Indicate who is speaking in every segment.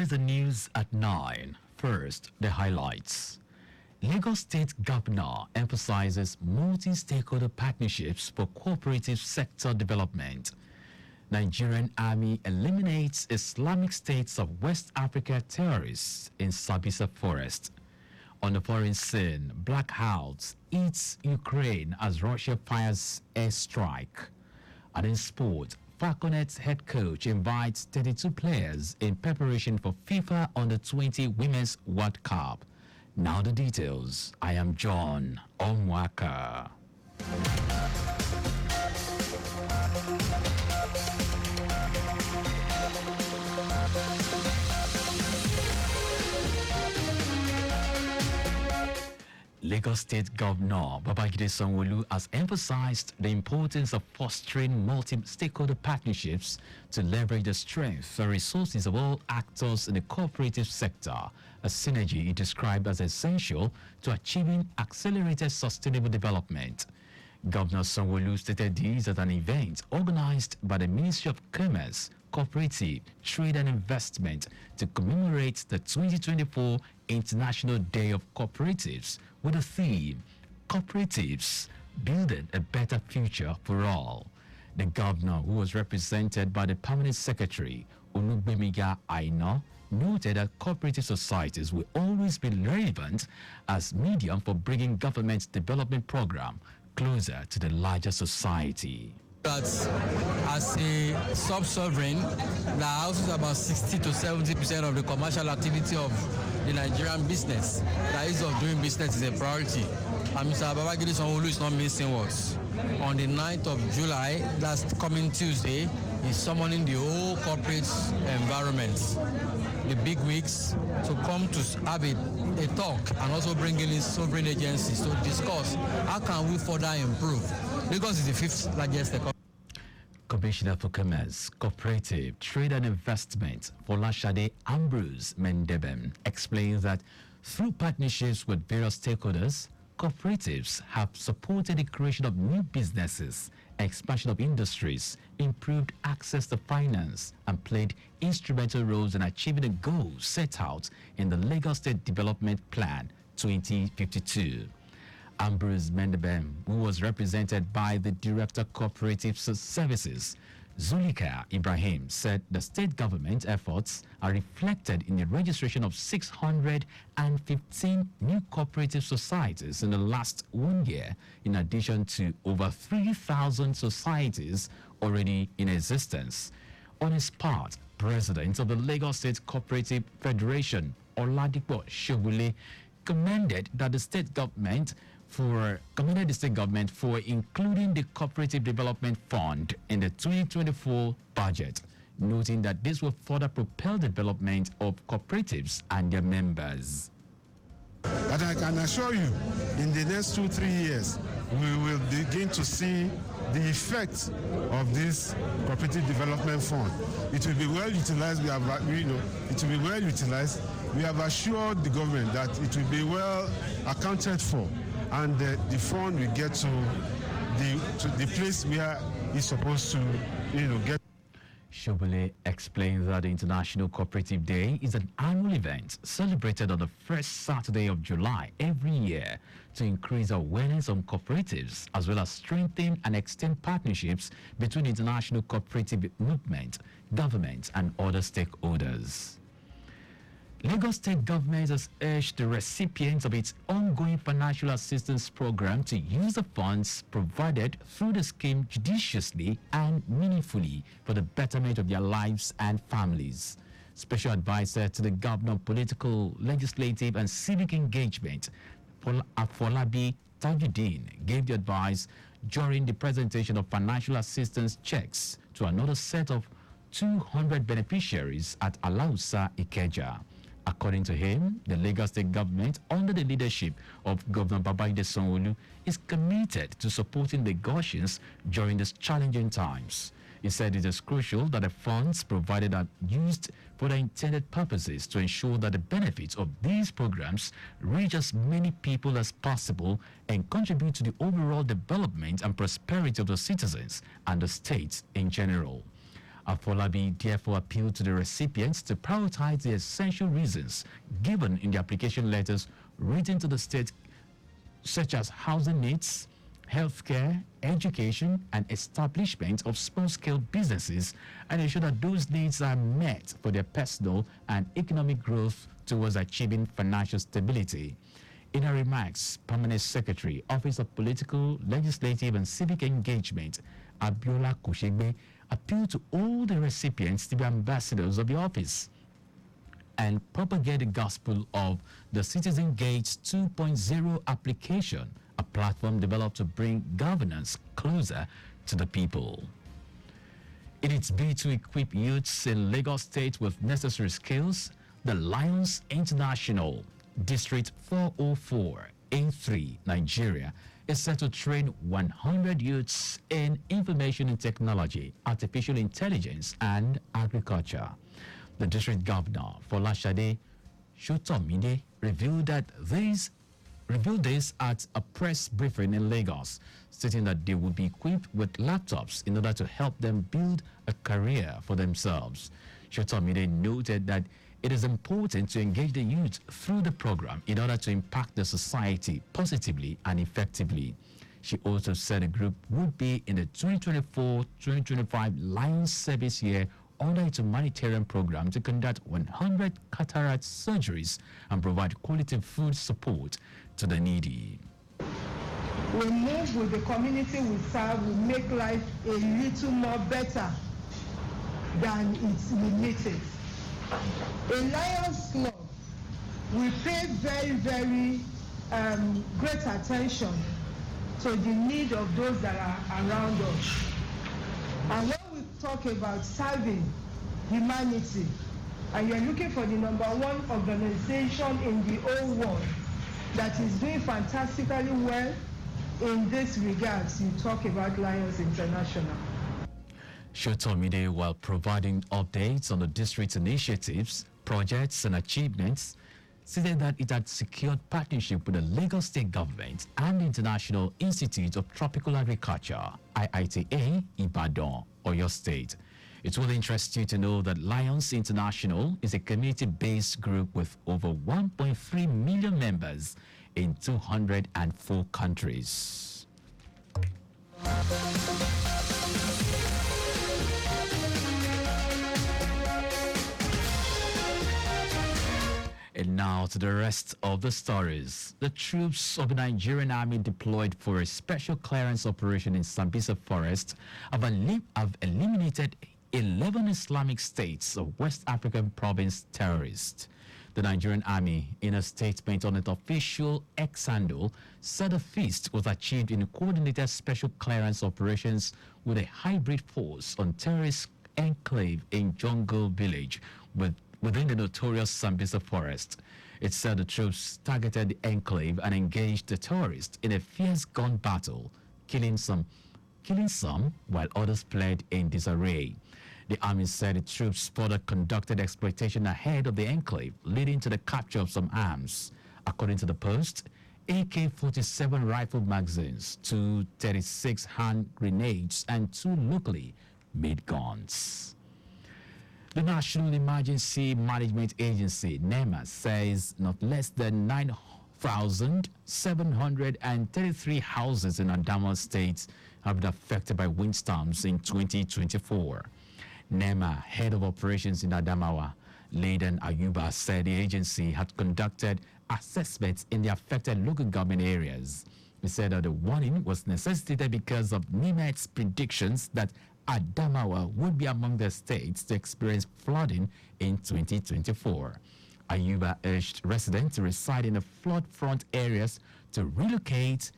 Speaker 1: is the news at 9. First, the highlights. Lagos State Governor emphasizes multi-stakeholder partnerships for cooperative sector development. Nigerian Army eliminates Islamic States of West Africa terrorists in Sabisa Forest. On the foreign scene, Black House eats Ukraine as Russia fires airstrike. And in sport, Falconet's head coach invites 32 players in preparation for FIFA Under-20 Women's World Cup. Now the details. I am John Omoaka. Lagos State Governor Babajide Sanwo-Olu has emphasized the importance of fostering multi-stakeholder partnerships to leverage the strength and resources of all actors in the cooperative sector, a synergy he described as essential to achieving accelerated sustainable development. Governor Sanwo-Olu stated this at an event organized by the Ministry of Commerce, Cooperative, Trade and Investment to commemorate the 2024 International Day of Cooperatives with the theme, Cooperatives, Building a Better Future for All. The governor, who was represented by the Permanent Secretary, Olugbemiga Aina, noted that cooperative societies will always be relevant as medium for bringing government development program closer to the larger society.
Speaker 2: That as a sub-sovereign that houses about 60 to 70% of the commercial activity of the Nigerian business, the ease of doing business is a priority. And Mr. Babajide Sanwo-Olu is not missing words. On the 9th of July, that's coming Tuesday, he's summoning the whole corporate environment, the big wigs, to come to have a talk and also bring in sovereign agencies to discuss how can we further improve. Lagos is the 5th largest economy.
Speaker 1: Commissioner for Commerce, Cooperative, Trade and Investment, Folashade Ambrose Mendebem, explains that through partnerships with various stakeholders, cooperatives have supported the creation of new businesses, expansion of industries, improved access to finance, and played instrumental roles in achieving the goals set out in the Lagos State Development Plan 2052. Ambrose Mendebem, who was represented by the Director Cooperative Services, Zulika Ibrahim, said the state government efforts are reflected in the registration of 615 new cooperative societies in the last 1 year, in addition to over 3,000 societies already in existence. On his part, President of the Lagos State Cooperative Federation, Oladipo Shogule, commended the state government for including the Cooperative Development Fund in the 2024 budget, noting that this will further propel development of cooperatives and their members.
Speaker 3: But I can assure you, in the next 2-3 years, we will begin to see the effects of this Cooperative Development Fund. It will be well utilized. It will be well utilized. We have assured the government that it will be well accounted for, and the fund will get to the place where it's supposed to, get.
Speaker 1: Shobole explains that the International Cooperative Day is an annual event celebrated on the first Saturday of July every year to increase awareness on cooperatives, as well as strengthen and extend partnerships between the international cooperative movement, government, and other stakeholders. Lagos State government has urged the recipients of its ongoing financial assistance program to use the funds provided through the scheme judiciously and meaningfully for the betterment of their lives and families. Special advisor to the governor of political, legislative, and civic engagement, Afolabi Tajuddin, gave the advice during the presentation of financial assistance checks to another set of 200 beneficiaries at Alausa, Ikeja. According to him, the Lagos State government, under the leadership of Governor Babajide Sanwo-Olu, is committed to supporting Lagosians during these challenging times. He said it is crucial that the funds provided are used for the intended purposes to ensure that the benefits of these programs reach as many people as possible and contribute to the overall development and prosperity of the citizens and the state in general. Afolabi therefore appealed to the recipients to prioritize the essential reasons given in the application letters written to the state, such as housing needs, healthcare, education, and establishment of small-scale businesses, and ensure that those needs are met for their personal and economic growth towards achieving financial stability. In her remarks, Permanent Secretary, Office of Political, Legislative, and Civic Engagement, Abiola Koshegbe, appealed to all the recipients to be ambassadors of the office and propagate the gospel of the Citizen Gates 2.0 application, a platform developed to bring governance closer to the people. In its bid to equip youths in Lagos State with necessary skills, the Lions International District 404 A3 Nigeria is set to train 100 youths in information and technology, artificial intelligence, and agriculture. The district governor, Folashade Shotomide, revealed this at a press briefing in Lagos, stating that they would be equipped with laptops in order to help them build a career for themselves. Shotomide noted that it is important to engage the youth through the program in order to impact the society positively and effectively. She also said the group would be in the 2024-2025 Lions Service Year under its humanitarian program to conduct 100 cataract surgeries and provide quality food support to the needy.
Speaker 4: We move with the community we serve, we make life a little more better than it's limited. In Lions Club, we pay very, very great attention to the need of those that are around us. And when we talk about serving humanity, and you're looking for the #1 organization in the whole world that is doing fantastically well in this regards, you talk about Lions International.
Speaker 1: Shotomide, while providing updates on the district's initiatives, projects, and achievements, stated that it had secured partnership with the Lagos State Government and the International Institute of Tropical Agriculture, IITA, Ibadan, Oyo State. It will interest you to know that Lions International is a community-based group with over 1.3 million members in 204 countries. And now to the rest of the stories. The troops of the Nigerian army deployed for a special clearance operation in Sambisa Forest have eliminated 11 Islamic States of West African province terrorists. The Nigerian army, in a statement on its official X handle, said the feast was achieved in coordinated special clearance operations with a hybrid force on terrorist enclave in Jungle Village within the notorious Sambisa Forest. It said the troops targeted the enclave and engaged the terrorists in a fierce gun battle, killing some while others fled in disarray. The army said the troops further conducted exploitation ahead of the enclave, leading to the capture of some arms. According to the Post, AK-47 rifle magazines, 2 36 hand grenades, and 2 locally made guns. The National Emergency Management Agency, NEMA, says not less than 9,733 houses in Adamawa State have been affected by windstorms in 2024. NEMA, head of operations in Adamawa, Laden Ayuba, said the agency had conducted assessments in the affected local government areas. He said that the warning was necessitated because of NEMA's predictions that Adamawa would be among the states to experience flooding in 2024. Ayuba urged residents to reside in the flood-front areas to relocate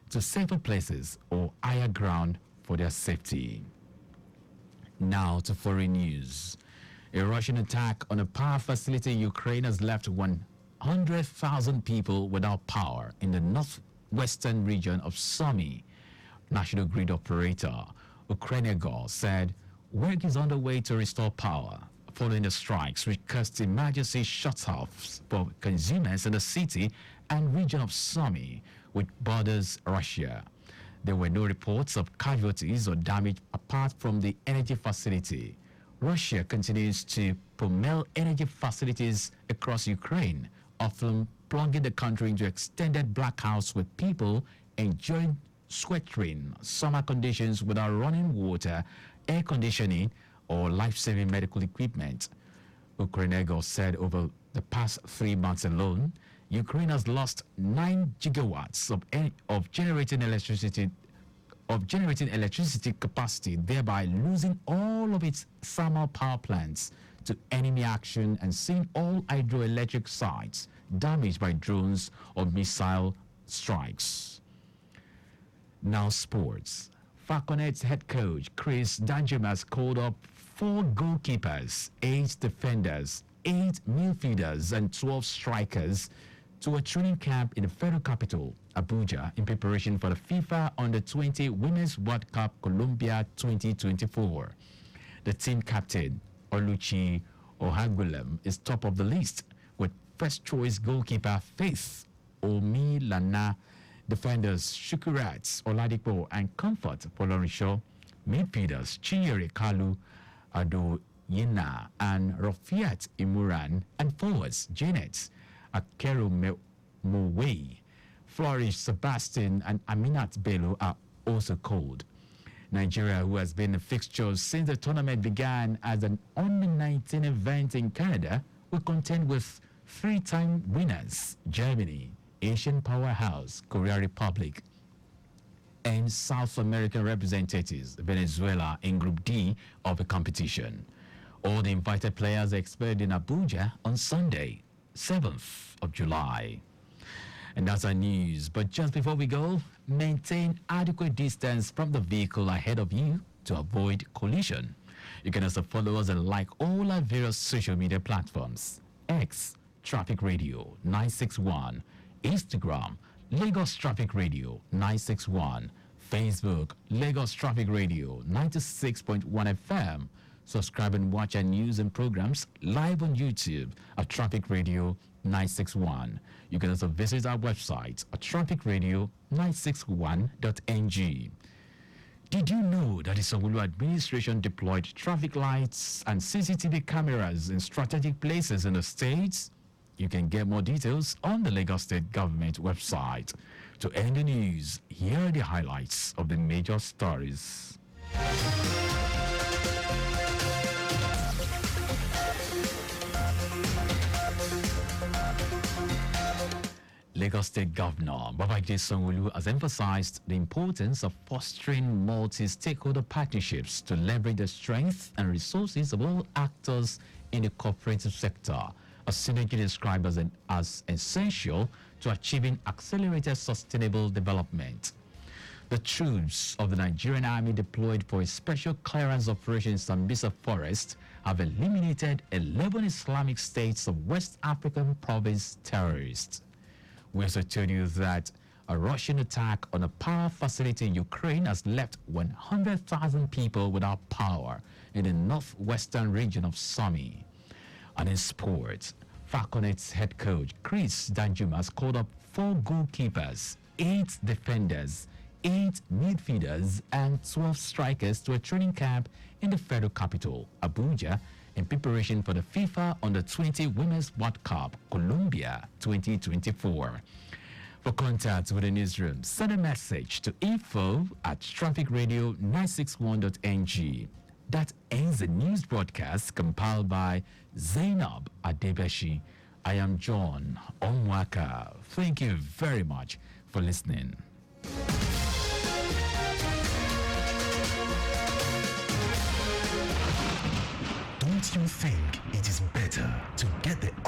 Speaker 1: to safer places or higher ground for their safety. Now to foreign news. A Russian attack on a power facility in Ukraine has left 100,000 people without power in the northwestern region of Sumy. National grid operator Ukrenergo said work is underway to restore power following the strikes which caused emergency shutoffs for consumers in the city and region of Sumy, which borders Russia. There were no reports of casualties or damage apart from the energy facility. Russia continues to pummel energy facilities across Ukraine, often plunging the country into extended blackouts with people enjoying sweltering summer conditions without running water, air conditioning, or life-saving medical equipment. Ukrenego said over the past 3 months alone, Ukraine has lost 9 gigawatts of generating electricity capacity, thereby losing all of its thermal power plants to enemy action and seeing all hydroelectric sites damaged by drones or missile strikes. Now sports. Falconets head coach Chris Danjuma has called up 4 goalkeepers, 8 defenders, 8 midfielders and 12 strikers to a training camp in the federal capital, Abuja, in preparation for the FIFA Under-20 Women's World Cup Colombia 2024. The team captain, Oluchi Ohagulem, is top of the list, with first-choice goalkeeper Faith Omilana, defenders Shukurat Oladipo and Comfort Polorisho, midfielders Chinyere Kalu, Ado Yina and Rafiat Imuran, and forwards Janet Akeru Mowei, Flourish Sebastian and Aminat Bello are also called. Nigeria, who has been a fixture since the tournament began as an under-19 event in Canada, will contend with 3-time winners Germany, Asian powerhouse Korea Republic, and South American representatives Venezuela in Group D of the competition. All the invited players are expected in Abuja on Sunday, 7th of July. And that's our news. But just before we go, maintain adequate distance from the vehicle ahead of you to avoid collision. You can also follow us and like all our various social media platforms. X, Traffic Radio 961. Instagram, Lagos Traffic Radio 961. Facebook, Lagos Traffic Radio 96.1 FM. Subscribe and watch our news and programs live on YouTube at Traffic Radio 961. You can also visit our website at trafficradio961.ng. Did you know that the Sanwo-Olu administration deployed traffic lights and CCTV cameras in strategic places in the states? You can get more details on the Lagos State Government website. To end the news, here are the highlights of the major stories. Lagos State Governor Babajide Sanwo-Olu has emphasized the importance of fostering multi-stakeholder partnerships to leverage the strengths and resources of all actors in the cooperative sector, a synergy described as essential to achieving accelerated sustainable development. The troops of the Nigerian Army deployed for a special clearance operation in Sambisa Forest have eliminated 11 Islamic states of West African province terrorists. We also told you that a Russian attack on a power facility in Ukraine has left 100,000 people without power in the northwestern region of Sumy. And in sports, Falconets head coach Chris Danjuma has called up 4 goalkeepers, 8 defenders, 8 midfielders, and 12 strikers to a training camp in the federal capital, Abuja, in preparation for the FIFA Under-20 Women's World Cup Colombia 2024. For contact with the newsroom, send a message to info@trafficradio961.ng. That ends the news broadcast compiled by Zainab Adebeshi. I am John Omoaka. Thank you very much for listening.